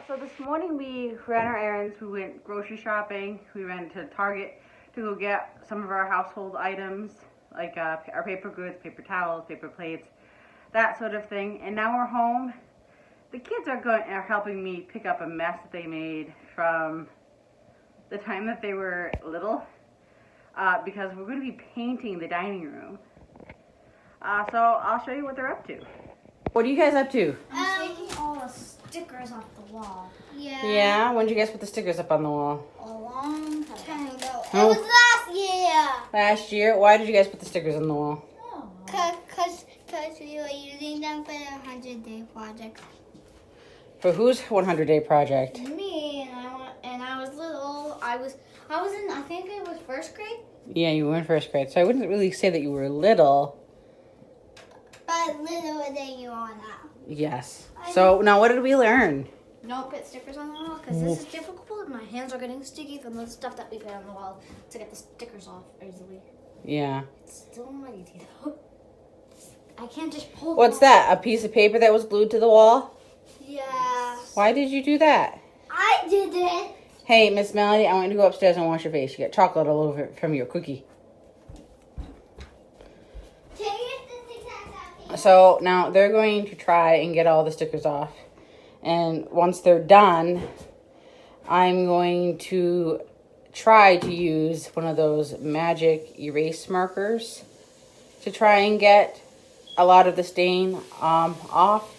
So this morning we ran our errands. We went grocery shopping. We went to Target to go get some of our household items, like our paper goods, paper towels, paper plates, that sort of thing. And now we're home. The kids are helping me pick up a mess that they made from the time that they were little, because we're going to be painting the dining room. So I'll show you what they're up to. What are you guys up to? I'm taking all the stickers off the wall. Yeah? When did you guys put the stickers up on the wall? A long time ago. Oh. It was last year. Last year? Why did you guys put the stickers on the wall? Because we were using them for the 100-day project. For whose 100-day project? Me, and I was little. I was in, I think it was first grade. Yeah, you were in first grade, so I wouldn't really say that you were little. But littler than you are now. Yes. So now what did we learn? Don't put stickers on the wall because this is difficult. My hands are getting sticky from the stuff that we put on the wall to get the stickers off easily. Yeah. It's still muddy though. I can't just pull. What's that? A piece of paper that was glued to the wall? Yeah. Why did you do that? I did it. Hey, Miss Melody, I want you to go upstairs and wash your face. You got chocolate all over it from your cookie. So now they're going to try and get all the stickers off. And once they're done, I'm going to try to use one of those magic erase markers to try and get a lot of the stain off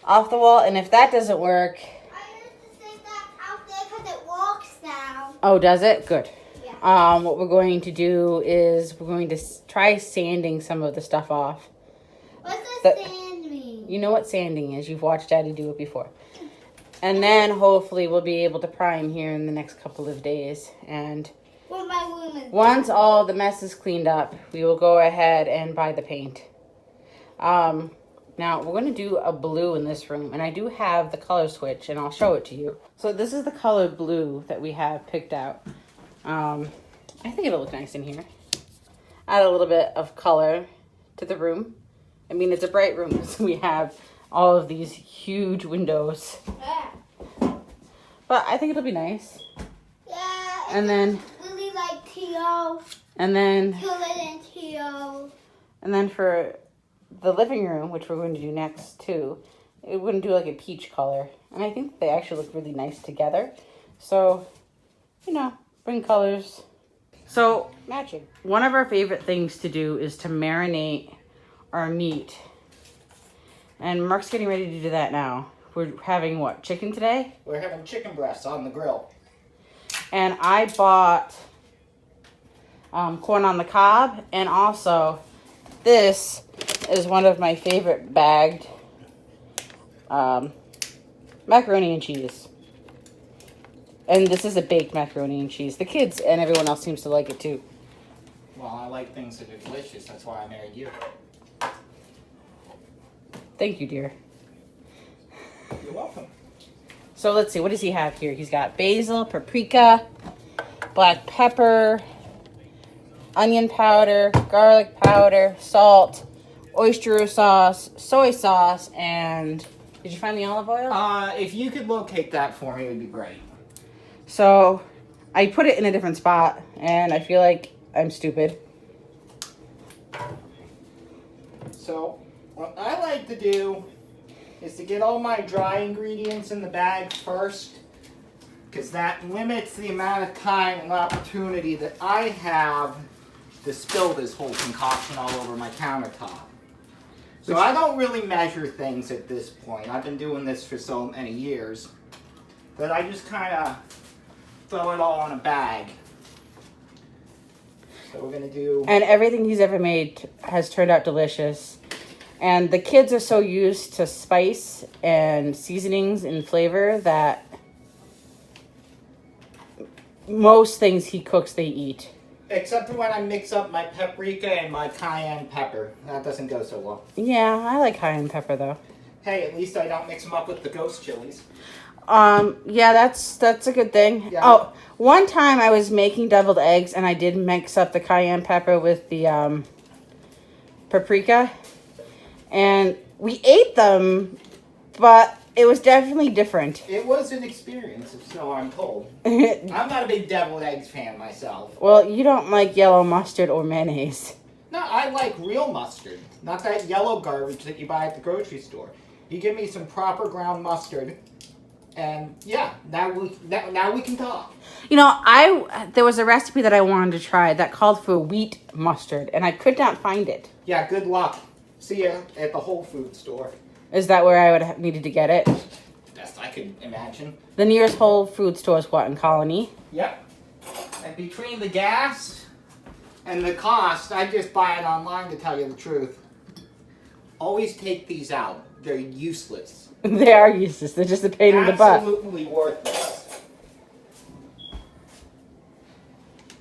the wall. And if that doesn't work... I used to take that out there because it walks now. Oh, does it? Good. Yeah. What we're going to do is we're going to try sanding some of the stuff off. What's the sand mean? You know what sanding is. You've watched Daddy do it before. And then hopefully we'll be able to prime here in the next couple of days. And Well, my room is once all the mess is cleaned up, we will go ahead and buy the paint. Now we're going to do a blue in this room. And I do have the color switch and I'll show it to you. So this is the color blue that we have picked out. I think it'll look nice in here. Add a little bit of color to the room. I mean, it's a bright room, so we have all of these huge windows. But I think it'll be nice. Yeah. And then... really like teal. And then... and teal. And then for the living room, which we're going to do next, too, we're going to do like a peach color. And I think they actually look really nice together. So, you know, bring colors. So, matching. One of our favorite things to do is to marinate our meat. And Mark's getting ready to do that now. We're having what, chicken today? We're having chicken breasts on the grill. And I bought corn on the cob, and also this is one of my favorite bagged macaroni and cheese. And this is a baked macaroni and cheese. The kids and everyone else seems to like it too. Well, I like things that are delicious. That's why I married you. Thank you, dear. You're welcome. So let's see, what does he have here? He's got basil, paprika, black pepper, onion powder, garlic powder, salt, oyster sauce, soy sauce, and did you find the olive oil? If you could locate that for me, it would be great. So I put it in a different spot, and I feel like I'm stupid. So, what I like to do is to get all my dry ingredients in the bag first, because that limits the amount of time and opportunity that I have to spill this whole concoction all over my countertop. So I don't really measure things at this point. I've been doing this for so many years that I just kind of throw it all in a bag. So we're going to do... And everything he's ever made has turned out delicious. And the kids are so used to spice and seasonings and flavor that most things he cooks, they eat. Except for when I mix up my paprika and my cayenne pepper. That doesn't go so well. Yeah, I like cayenne pepper though. Hey, at least I don't mix them up with the ghost chilies. Yeah, that's a good thing. Yeah. Oh, one time I was making deviled eggs and I did mix up the cayenne pepper with the paprika. And we ate them, but It was definitely different. It was an experience, so I'm told. I'm not a big deviled eggs fan myself. Well, you don't like yellow mustard or mayonnaise. No, I like real mustard, not that yellow garbage that you buy at the grocery store. You give me some proper ground mustard, and yeah, now we can talk. You know, there was a recipe that I wanted to try that called for wheat mustard, and I could not find it. Yeah, good luck. See ya at the Whole Foods store. Is that where I would have needed to get it? Best I could imagine. The nearest Whole Food store is what, in Colony? Yep. And between the gas and the cost, I just buy it online to tell you the truth. Always take these out. They're useless. They are useless. They're just a pain in the butt. Absolutely worthless.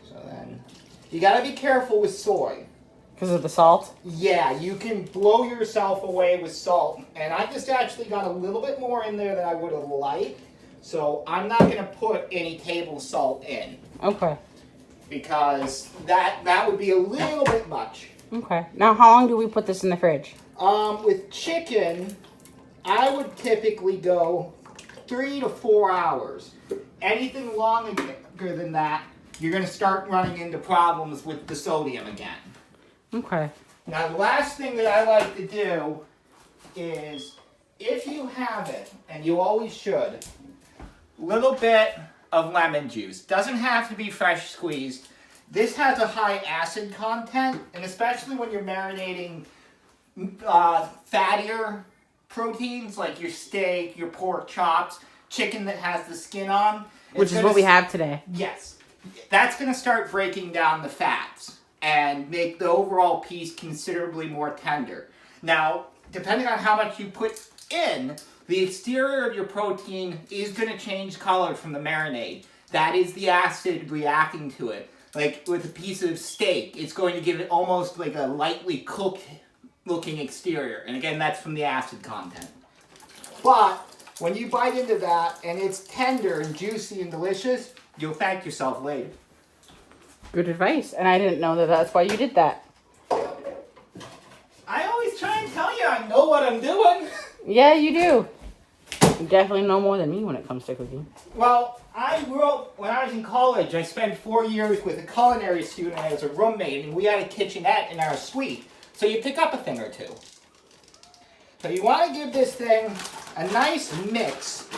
So then, you gotta be careful with soy. Because of the salt? Yeah, you can blow yourself away with salt. And I just actually got a little bit more in there than I would have liked. So I'm not going to put any table salt in. Okay. Because that would be a little bit much. Okay. Now, how long do we put this in the fridge? With chicken, I would typically go 3 to 4 hours. Anything longer than that, you're going to start running into problems with the sodium again. Okay. Now, the last thing that I like to do is, if you have it, and you always should, little bit of lemon juice. Doesn't have to be fresh squeezed. This has a high acid content, and especially when you're marinating fattier proteins like your steak, your pork chops, chicken that has the skin on. Which is what we have today. Yes. That's going to start breaking down the fats and make the overall piece considerably more tender. Now, depending on how much you put in, the exterior of your protein is going to change color from the marinade. That is the acid reacting to it. Like with a piece of steak, it's going to give it almost like a lightly cooked looking exterior. And again, that's from the acid content. But when you bite into that and it's tender and juicy and delicious, you'll thank yourself later. Good advice. And I didn't know that that's why you did that. I always try and tell you I know what I'm doing. Yeah, you do. You definitely know more than me when it comes to cooking. Well, I grew up, when I was in college, I spent 4 years with a culinary student as a roommate, and we had a kitchenette in our suite. So you pick up a thing or two. So you want to give this thing a nice mix.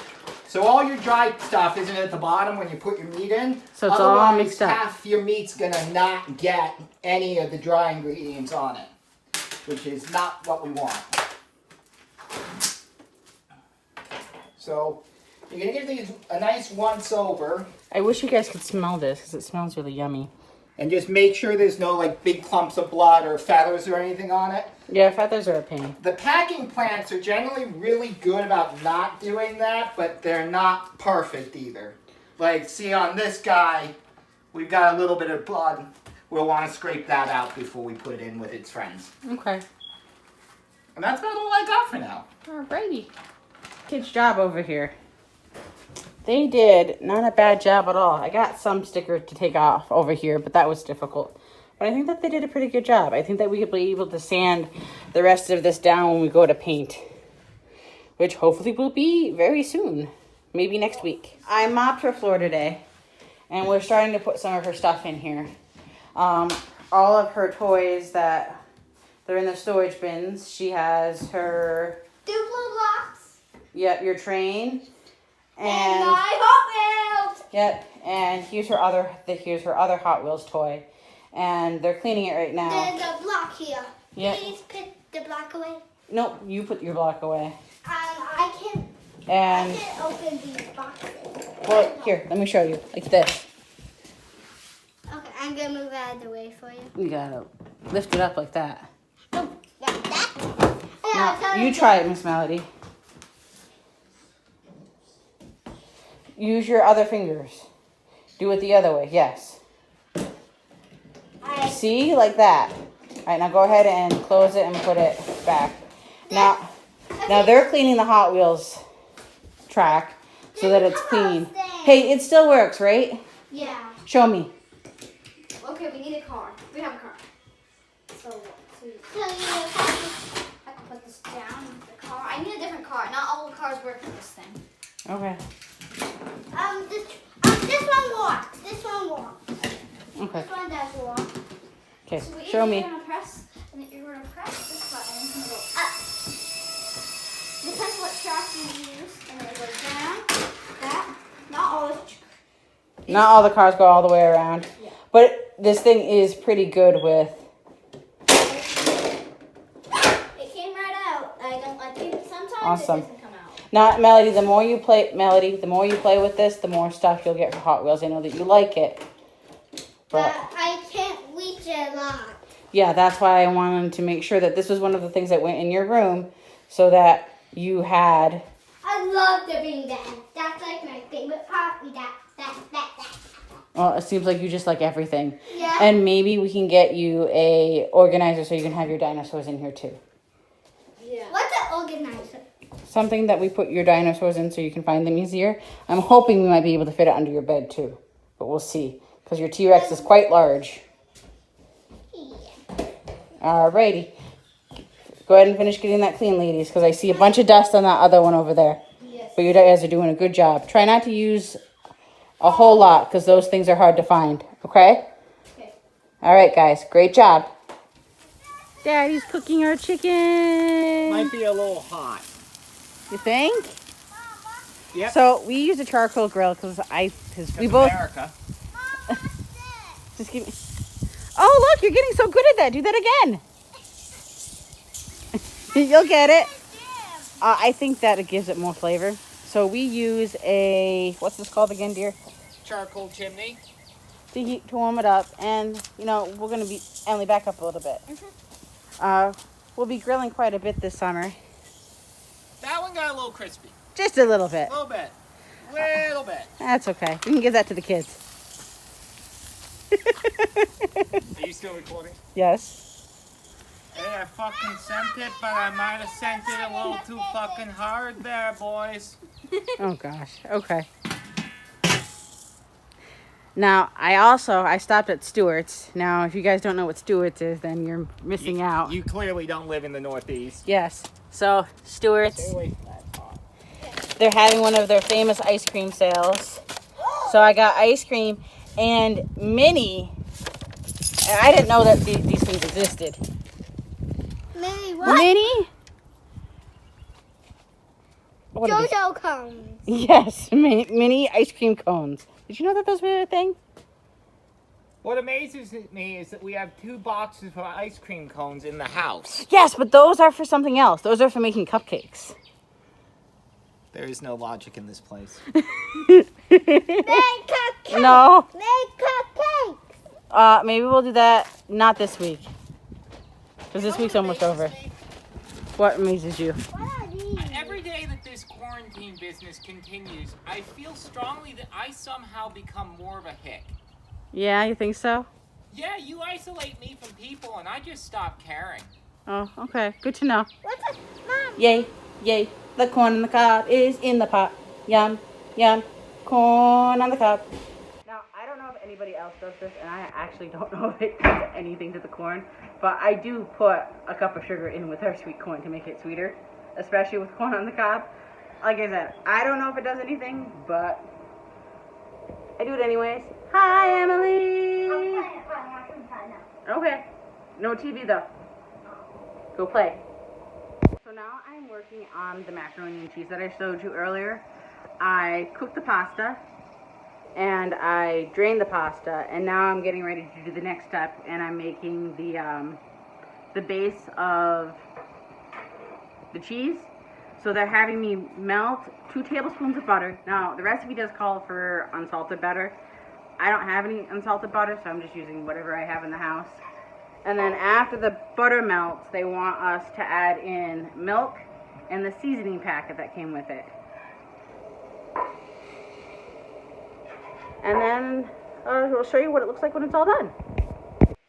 So all your dry stuff isn't at the bottom when you put your meat in. So it's all mixed up. Half your meat's going to not get any of the dry ingredients on it, which is not what we want. So you're going to give these a nice once over. I wish you guys could smell this because it smells really yummy. And just make sure there's no like big clumps of blood or feathers or anything on it. Yeah, feathers are a pain. The packing plants are generally really good about not doing that, but they're not perfect either. Like, see on this guy, we've got a little bit of blood. We'll want to scrape that out before we put it in with its friends. Okay. And that's about all I got for now. Alrighty. Kid's job over here. They did not a bad job at all. I got some sticker to take off over here, but that was difficult. But I think that they did a pretty good job. I think that we could be able to sand the rest of this down when we go to paint, which hopefully will be very soon, maybe next week. I mopped her floor today, and we're starting to put some of her stuff in here. All of her toys that they're in the storage bins. She has her Duplo blocks. Yep, your train. And my Hot Wheels. Yep, and here's her other Hot Wheels toy, and they're cleaning it right now. There's a block here. Yep. Please put the block away. Nope, you put your block away. I can't open these boxes. Well, here, let me show you, like this. Okay, I'm gonna move out of the way for you. You gotta lift it up like that. Oh, like that. Now, you try it, Miss Melody. Use your other fingers. Do it the other way, yes. See, like that. All right, now go ahead and close it and put it back. Now they're cleaning the Hot Wheels track so that it's clean. Hey, it still works, right? Yeah. Show me. Okay, we need a car. We have a car. So I can put this down in the car. I need a different car. Not all the cars cars work for this thing. Okay. This one walks. This one walks. Okay. This one does walk. Okay. So Show me. You're gonna press this button and it'll go up. Depends what track you use, and it'll go down. That. Not all the cars go all the way around. Yeah. But this thing is pretty good with. It came right out. I don't like it. Sometimes Awesome. it doesn't come out. Now, Melody, the more you play with this, the more stuff you'll get for Hot Wheels. I know that you like it. But I can't reach a lot. Yeah, that's why I wanted to make sure that this was one of the things that went in your room so that you had. I love the bean bag. That's like my favorite part. That. Well, it seems like you just like everything. Yeah. And maybe we can get you a organizer so you can have your dinosaurs in here too. Yeah. What's an organizer? Something that we put your dinosaurs in so you can find them easier. I'm hoping we might be able to fit it under your bed too. But we'll see. Because your T-Rex is quite large. Yeah. Alrighty. Go ahead and finish getting that clean, ladies. Because I see a bunch of dust on that other one over there. Yes. But you guys are doing a good job. Try not to use a whole lot. Because those things are hard to find. Okay? Okay. Alright, guys. Great job. Daddy's cooking our chicken. Might be a little hot. You think? Yep. So we use a charcoal grill because we both. America. Just give me. Oh look, you're getting so good at that. Do that again. You'll get it. I think that it gives it more flavor. So we use a what's this called again, dear? Charcoal chimney. To warm it up, and we're gonna be Emily back up a little bit. We'll be grilling quite a bit this summer. That one got a little crispy. Just a little bit. A little bit. Little bit. That's okay. We can give that to the kids. Are you still recording? Yes. Hey, I fucking sent it, but I might have sent it a little too fucking hard there, boys. Oh gosh. Okay. Now, I stopped at Stewart's. Now, if you guys don't know what Stewart's is, then you're missing out. You clearly don't live in the Northeast. Yes. So, Stewart's, Stay away from that pot. they're having one of their famous ice cream sales. So, I got ice cream and mini. And I didn't know that these things existed. Mini what? Mini? What are these? JoJo cones. Yes, mini ice cream cones. Did you know that those were a thing? What amazes me is that we have 2 boxes of ice cream cones in the house. Yes, but those are for something else. Those are for making cupcakes. There is no logic in this place. Make cupcakes. No. Make cupcakes. Maybe we'll do that not this week. Because this week's almost over. What amazes you? What are these? Every day that this quarantine business continues, I feel strongly that I somehow become more of a hick. Yeah, you think so? Yeah, you isolate me from people and I just stop caring. Oh, okay. Good to know. What's a mom? Yay, yay. The corn on the cob is in the pot. Yum, yum. Corn on the cob. Now, I don't know if anybody else does this, and I actually don't know if it does anything to the corn, but I do put a cup of sugar in with our sweet corn to make it sweeter, especially with corn on the cob. Like I said, I don't know if it does anything, but I do it anyways. Hi, Emily. Okay. No TV though. Go play. So now I'm working on the macaroni and cheese that I showed you earlier. I cooked the pasta and I drained the pasta, and now I'm getting ready to do the next step, and I'm making the base of the cheese. So they're having me melt 2 tablespoons of butter. Now the recipe does call for unsalted butter. I don't have any unsalted butter, so I'm just using whatever I have in the house. And then after the butter melts, they want us to add in milk and the seasoning packet that came with it. And then we'll show you what it looks like when it's all done.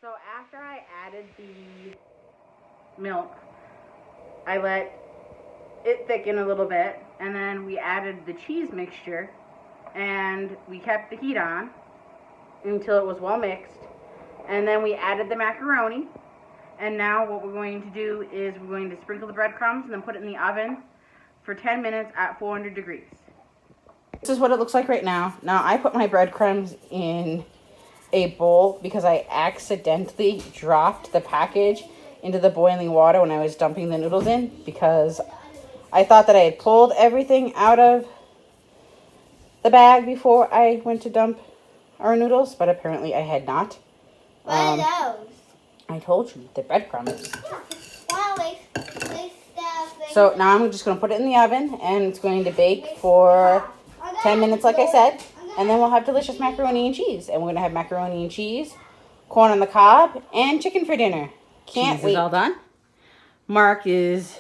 So after I added the milk, I let it thicken a little bit, and then we added the cheese mixture, and we kept the heat on until it was well mixed. And then we added the macaroni, and now what we're going to do is we're going to sprinkle the breadcrumbs and then put it in the oven for 10 minutes at 400 degrees. This is what it looks like right now. Now, I put my breadcrumbs in a bowl because I accidentally dropped the package into the boiling water when I was dumping the noodles in, because I thought that I had pulled everything out of the bag before I went to dump our noodles, but apparently I had not. What are those? I told you, they're breadcrumbs. Wow, So now I'm just going to put it in the oven, and it's going to bake for 10 minutes, like I said, and then we'll have delicious macaroni and cheese. And we're going to have macaroni and cheese, corn on the cob, and chicken for dinner. Can't wait. Cheese is all done. Mark is...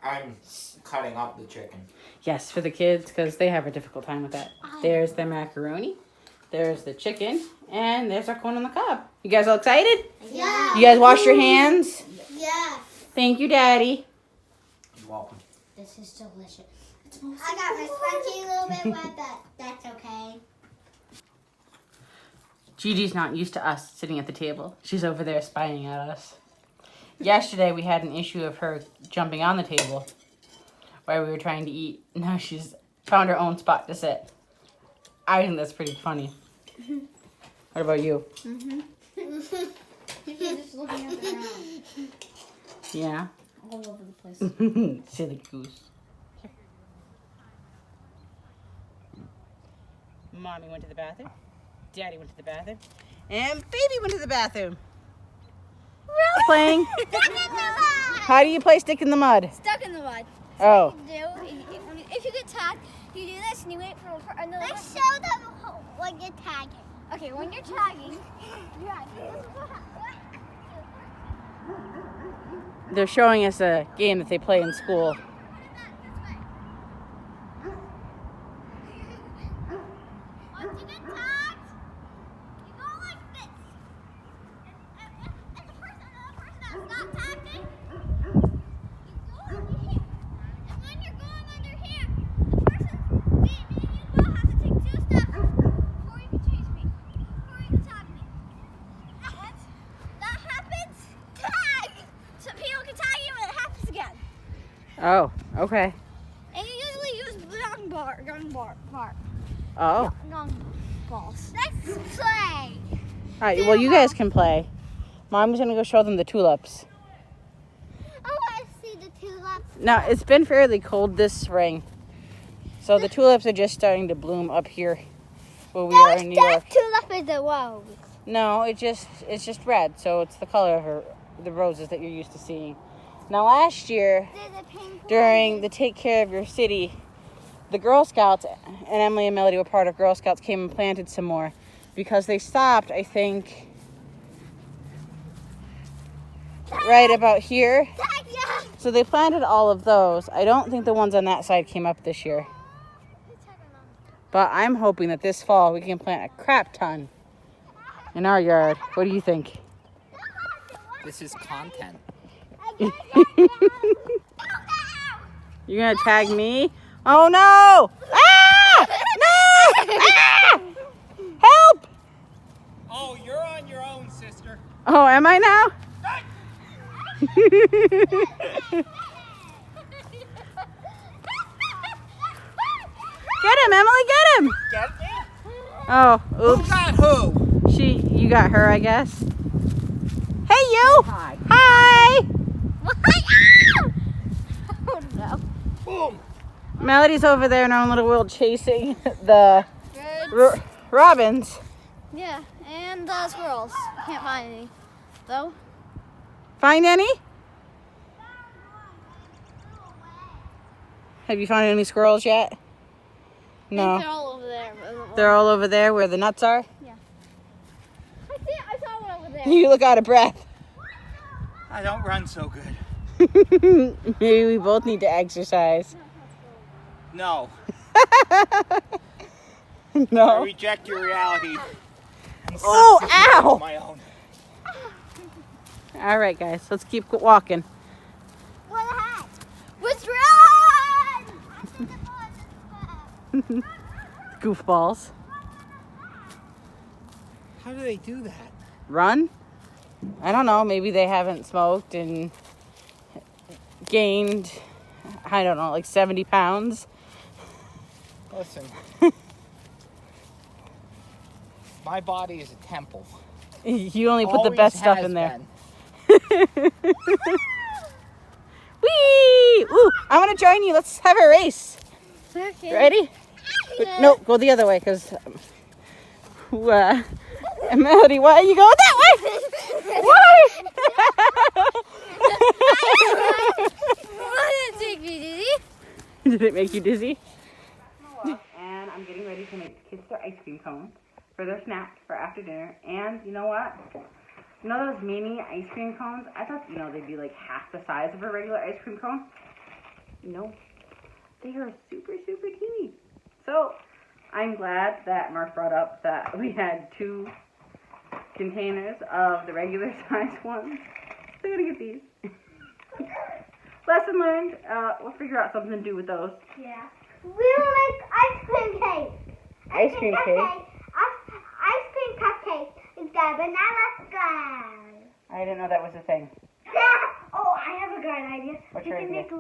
I'm cutting up the chicken. Yes, for the kids, because they have a difficult time with that. There's the macaroni, there's the chicken, and there's our corn on the cob. You guys all excited? Yeah. You guys wash your hands? Yeah. Thank you, Daddy. You're welcome. This is delicious. I got my spongy a little bit wet, but that's okay. Gigi's not used to us sitting at the table. She's over there spying at us. Yesterday, we had an issue of her jumping on the table while we were trying to eat. Now she's found her own spot to sit. I think that's pretty funny. What about you? She's just looking at the ground. Yeah? All over the place. Silly goose. Mommy went to the bathroom. Daddy went to the bathroom. And baby went to the bathroom. Really? Playing. Stuck in the mud. How do you play stick in the mud? Stuck in the mud. Oh. If you get tagged, you do this and you wait for another. Let's show them when you're tagging. Okay, when you're tagging, They're showing us a game that they play in school. Once you get tagged, you go like this. And the person that's not tagging, you go under here. And when you're going under here, the person, me and you both have to take 2 steps before you can chase me, before you can tag me. Once that happens, tag! So people can tag you and it happens again. Oh, okay. And you usually use the gun bar. Oh. Long balls. Let's play. All right, well, you guys can play. Mom's going to go show them the tulips. I want to see the tulips. Now, it's been fairly cold this spring. So the tulips are just starting to bloom up here where we are in New York. Tulip is a rose. No, it's just red. So it's the color of the roses that you're used to seeing. Now, last year, There's a pink during one. the Take Care of Your City, the Girl Scouts, and Emily and Melody were part of Girl Scouts, came and planted some more because they stopped, I think, right about here. So they planted all of those. I don't think the ones on that side came up this year. But I'm hoping that this fall we can plant a crap ton in our yard. What do you think? This is content. You're going to tag me? Oh, no! Ah! No! Ah! Help! Oh, you're on your own, sister. Oh, am I now? Get him, Emily, get him! Get me? Oh, oops. Who got who? You got her, I guess. Hey, you! Hi. Hi! Oh no. Boom. Melody's over there in her own little world chasing the robins. Yeah, and squirrels. Can't find any, though. Find any? Have you found any squirrels yet? No. They're all over there. They're all over there where the nuts are? Yeah. I saw one over there. You look out of breath. I don't run so good. Maybe we both need to exercise. No. I No. reject your reality. Oh, ow! My own. All right, guys, let's keep walking. What the heck? Let's run! Goofballs. How do they do that? Run? I don't know. Maybe they haven't smoked and gained I don't know, like 70 pounds. Listen. My body is a temple. You only put the Always best stuff has in there. been. Whee! Ooh, I want to join you. Let's have a race. Okay. Ready? No, go the other way, because Melody, why are you going that way? Why? Did it make you dizzy? And I'm getting ready to make the kids their ice cream cones for their snack for after dinner. And you know what? You know those mini ice cream cones? I thought, they'd be like half the size of a regular ice cream cone. No, they are super, super teeny. So I'm glad that Mark brought up that we had 2 containers of the regular size ones. So I'm gonna get these. Lesson learned. We'll figure out something to do with those. Yeah. We'll make ice cream cake. Ice cream cake? Ice cream cupcake is the banana sky. I didn't know that was a thing. Oh, I have a great idea. What's we your can idea? make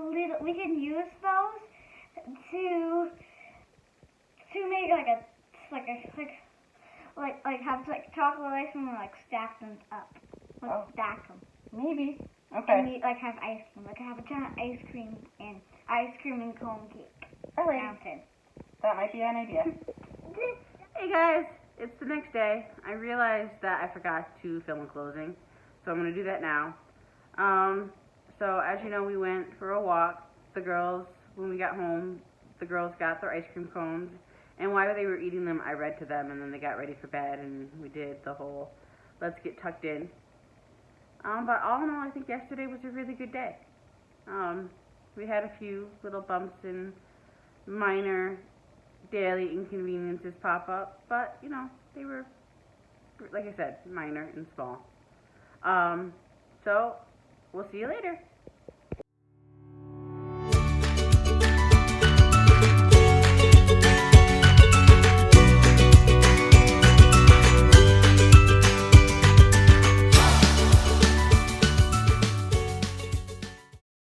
we can use those to make like have like chocolate ice cream and like stack them up. Stack them. Maybe. And Okay. we like have ice cream. Like have a giant ice cream and cone cake. Alright. Mountain. That might be an idea. Hey guys, it's the next day. I realized that I forgot to film a closing, so I'm gonna do that now. So as you know, we went for a walk. The girls, when we got home, the girls got their ice cream cones, and while they were eating them, I read to them, and then they got ready for bed, and we did the whole let's get tucked in. But all in all, I think yesterday was a really good day. We had a few little bumps and minor daily inconveniences pop up, but they were, like I said, minor and small. So we'll see you later.